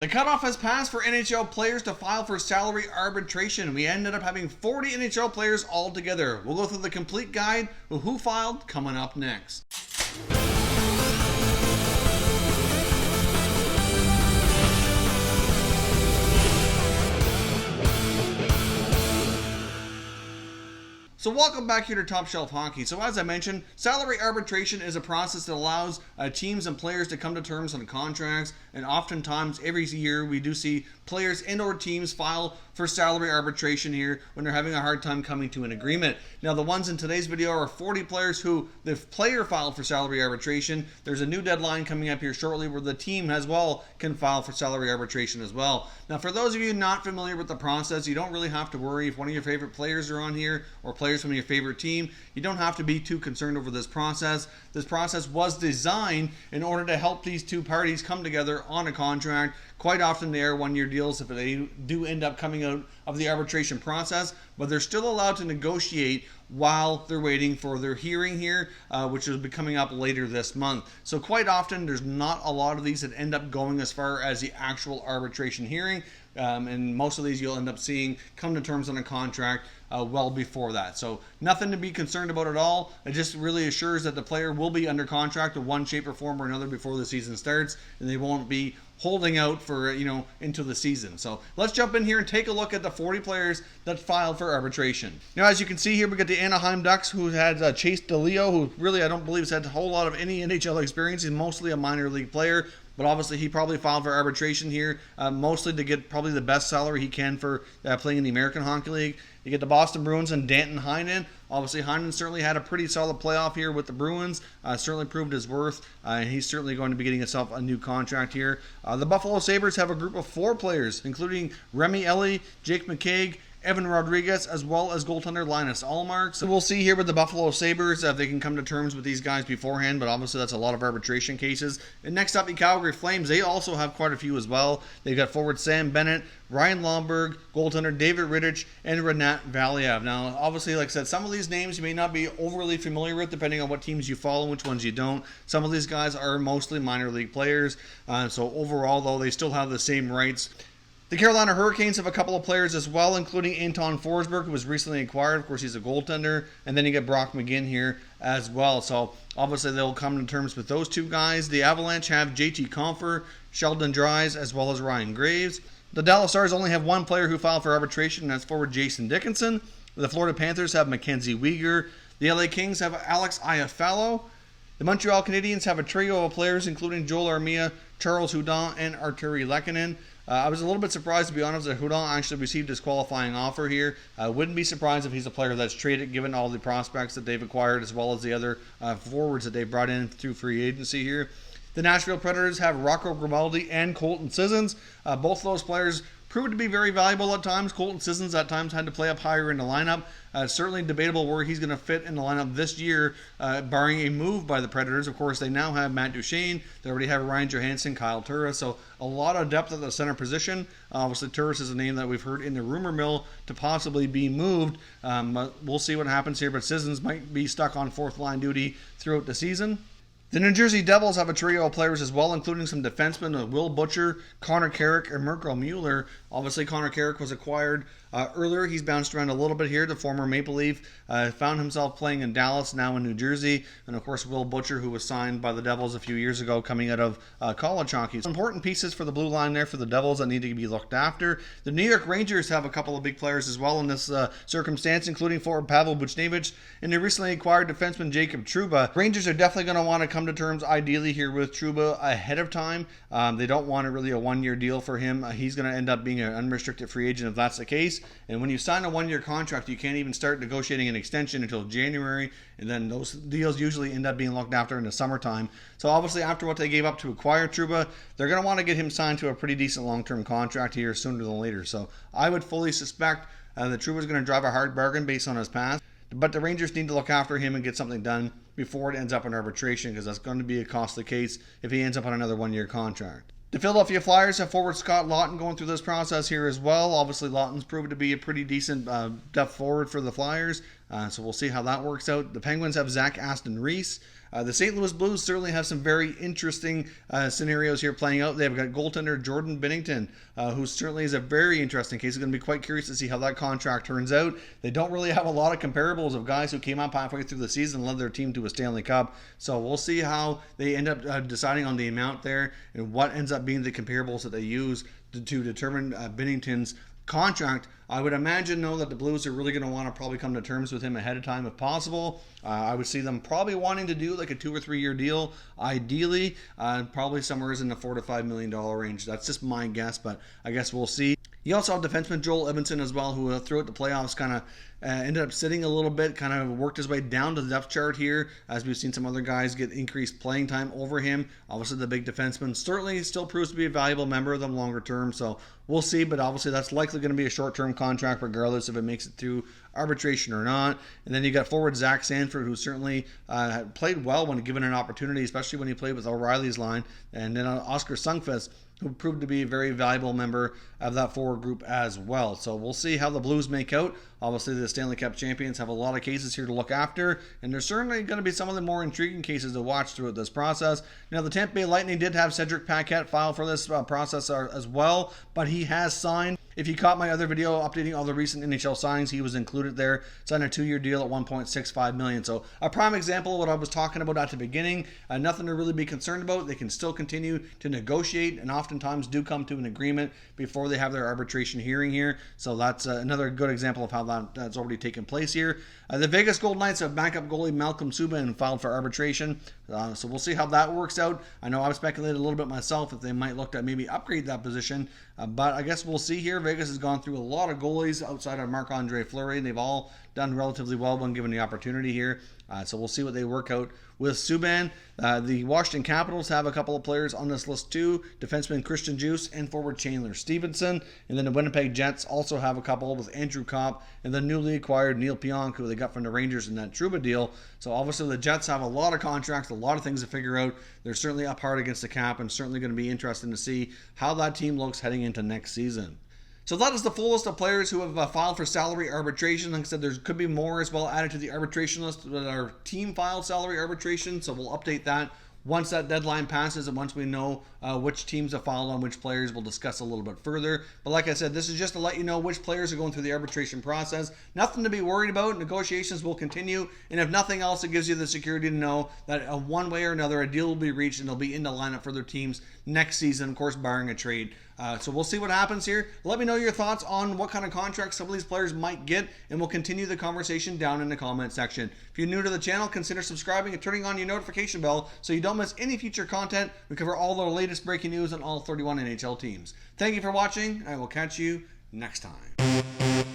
The cutoff has passed for NHL players to file for salary arbitration. We ended up having 40 NHL players all together. We'll go through the complete guide of who filed coming up next. So welcome back here to Top Shelf Hockey. So as I mentioned, salary arbitration is a process that allows teams and players to come to terms on contracts, and oftentimes every year we do see players and or teams file for salary arbitration here when they're having a hard time coming to an agreement. Now the ones in today's video are 40 players who the player filed for salary arbitration. There's a new deadline coming up here shortly where the team as well can file for salary arbitration as well. Now for those of you not familiar with the process, you don't really have to worry if one of your favorite players are on here or players from your favorite team. You don't have to be too concerned over this process. This process was designed in order to help these two parties come together on a contract. Quite often they are one-year deals if they do end up coming out of the arbitration process, but they're still allowed to negotiate while they're waiting for their hearing here, which will be coming up later this month. So quite often there's not a lot of these that end up going as far as the actual arbitration hearing, and most of these you'll end up seeing come to terms on a contract well before that. So nothing to be concerned about at all. It just really assures that the player will be under contract in one shape or form or another before the season starts, and they won't be holding out for, into the season. So let's jump in here and take a look at the 40 players that filed for arbitration. Now, as you can see here, we got the Anaheim Ducks, who had Chase DeLeo, who really I don't believe has had a whole lot of any NHL experience. He's mostly a minor league player, but obviously he probably filed for arbitration here, mostly to get probably the best salary he can for playing in the American Hockey League. You get the Boston Bruins and Danton Heinen. Obviously, Heinen certainly had a pretty solid playoff here with the Bruins. Certainly proved his worth, and he's certainly going to be getting himself a new contract here. The Buffalo Sabres have a group of 4 players, including Remy Ellie, Jake McCaig, Evan Rodriguez, as well as goaltender Linus Ullmark. So we'll see here with the Buffalo Sabres if they can come to terms with these guys beforehand, but obviously that's a lot of arbitration cases. And next up, the Calgary Flames, they also have quite a few as well. They've got forward Sam Bennett, Ryan Lomberg, goaltender David Rittich, and Renat Valiev. Now, obviously, like I said, some of these names you may not be overly familiar with depending on what teams you follow and which ones you don't. Some of these guys are mostly minor league players, so overall, though, they still have the same rights. The Carolina Hurricanes have a couple of players as well, including Anton Forsberg, who was recently acquired. Of course, he's a goaltender. And then you get Brock McGinn here as well. So, obviously, they'll come to terms with those two guys. The Avalanche have JT Compher, Sheldon Dries, as well as Ryan Graves. The Dallas Stars only have one player who filed for arbitration, and that's forward Jason Dickinson. The Florida Panthers have Mackenzie Weegar. The LA Kings have Alex Iafallo. The Montreal Canadiens have a trio of players, including Joel Armia, Charles Hudon, and Arturi Lehkonen. I was a little bit surprised, to be honest, that Hudon actually received his qualifying offer here. Wouldn't be surprised if he's a player that's traded, given all the prospects that they've acquired, as well as the other forwards that they've brought in through free agency here. The Nashville Predators have Rocco Grimaldi and Colton Sissons. Both of those players proved to be very valuable at times. Colton Sissons at times had to play up higher in the lineup. Certainly debatable where he's going to fit in the lineup this year, barring a move by the Predators. Of course, they now have Matt Duchene. They already have Ryan Johansson, Kyle Turris. So a lot of depth at the center position. Obviously, Turris is a name that we've heard in the rumor mill to possibly be moved. We'll see what happens here, but Sissons might be stuck on fourth line duty throughout the season. The New Jersey Devils have a trio of players as well, including some defensemen, Will Butcher, Connor Carrick, and Mirko Mueller. Obviously, Connor Carrick was acquired earlier. He's bounced around a little bit here. The former Maple Leaf found himself playing in Dallas, now in New Jersey. And, of course, Will Butcher, who was signed by the Devils a few years ago, coming out of college hockey. Some important pieces for the blue line there for the Devils that need to be looked after. The New York Rangers have a couple of big players as well in this circumstance, including forward Pavel Buchnevich and the recently acquired defenseman Jacob Trouba. Rangers are definitely going to want to come to terms ideally here with Trouba ahead of time. They don't want really a one-year deal for him. He's going to end up being an unrestricted free agent if that's the case. And when you sign a one-year contract, you can't even start negotiating an extension until January, and then those deals usually end up being looked after in the summertime. So obviously after what they gave up to acquire Trouba, they're going to want to get him signed to a pretty decent long-term contract here sooner than later. So I would fully suspect that Trouba is going to drive a hard bargain based on his past. But the Rangers need to look after him and get something done before it ends up in arbitration, because that's going to be a costly case if he ends up on another one-year contract. The Philadelphia Flyers have forward Scott Lawton going through this process here as well. Obviously, Lawton's proven to be a pretty decent depth forward for the Flyers, so we'll see how that works out. The Penguins have Zach Aston Reese. The St. Louis Blues certainly have some very interesting scenarios here playing out. They've got goaltender Jordan Binnington, who certainly is a very interesting case. I'm going to be quite curious to see how that contract turns out. They don't really have a lot of comparables of guys who came up halfway through the season and led their team to a Stanley Cup. So we'll see how they end up deciding on the amount there and what ends up being the comparables that they use to determine Binnington's contract. I would imagine, though, that the Blues are really going to want to probably come to terms with him ahead of time if possible. I would see them probably wanting to do like a 2 or 3 year deal, ideally, probably somewhere in the $4 to $5 million range. That's just my guess, but I guess we'll see. You also have defenseman Joel Edmondson as well, who throughout the playoffs kind of ended up sitting a little bit, kind of worked his way down to the depth chart here, as we've seen some other guys get increased playing time over him. Obviously, the big defenseman certainly still proves to be a valuable member of them longer term, so we'll see, but obviously that's likely going to be a short-term contract regardless if it makes it through arbitration or not. And then you got forward Zach Sanford, who certainly played well when given an opportunity, especially when he played with O'Reilly's line, and then Oscar Sundqvist, who proved to be a very valuable member of that forward group as well. So we'll see how the Blues make out. Obviously, the Stanley Cup champions have a lot of cases here to look after, and there's certainly going to be some of the more intriguing cases to watch throughout this process. Now, the Tampa Bay Lightning did have Cedric Paquette file for this process as well, but he has signed. If you caught my other video updating all the recent NHL signings, he was included there. Signed a 2-year deal at $1.65 million. So a prime example of what I was talking about at the beginning. Nothing to really be concerned about. They can still continue to negotiate and oftentimes do come to an agreement before they have their arbitration hearing here. So that's another good example of how that's already taken place here. The Vegas Golden Knights have backup goalie Malcolm Subban filed for arbitration. So we'll see how that works out. I know I've speculated a little bit myself if they might look to maybe upgrade that position. But I guess we'll see here. Vegas has gone through a lot of goalies outside of Marc-Andre Fleury, and they've all done relatively well when given the opportunity here. So we'll see what they work out with Subban. The Washington Capitals have a couple of players on this list too. Defenseman Christian Djoos and forward Chandler Stevenson. And then the Winnipeg Jets also have a couple with Andrew Kopp and the newly acquired Neil Pionk, who they got from the Rangers in that Trouba deal. So obviously the Jets have a lot of contracts, a lot of things to figure out. They're certainly up hard against the cap and certainly going to be interesting to see how that team looks heading into next season. So that is the full list of players who have filed for salary arbitration. Like I said, there could be more as well added to the arbitration list that our team filed salary arbitration. So we'll update that once that deadline passes and once we know which teams have filed on which players. We'll discuss a little bit further. But like I said, this is just to let you know which players are going through the arbitration process. Nothing to be worried about. Negotiations will continue. And if nothing else, it gives you the security to know that one way or another, a deal will be reached and they'll be in the lineup for their teams next season, of course, barring a trade. So we'll see what happens here. Let me know your thoughts on what kind of contracts some of these players might get, and we'll continue the conversation down in the comment section. If you're new to the channel, consider subscribing and turning on your notification bell so you don't miss any future content. We cover all the latest breaking news on all 31 NHL teams. Thank you for watching. I will catch you next time.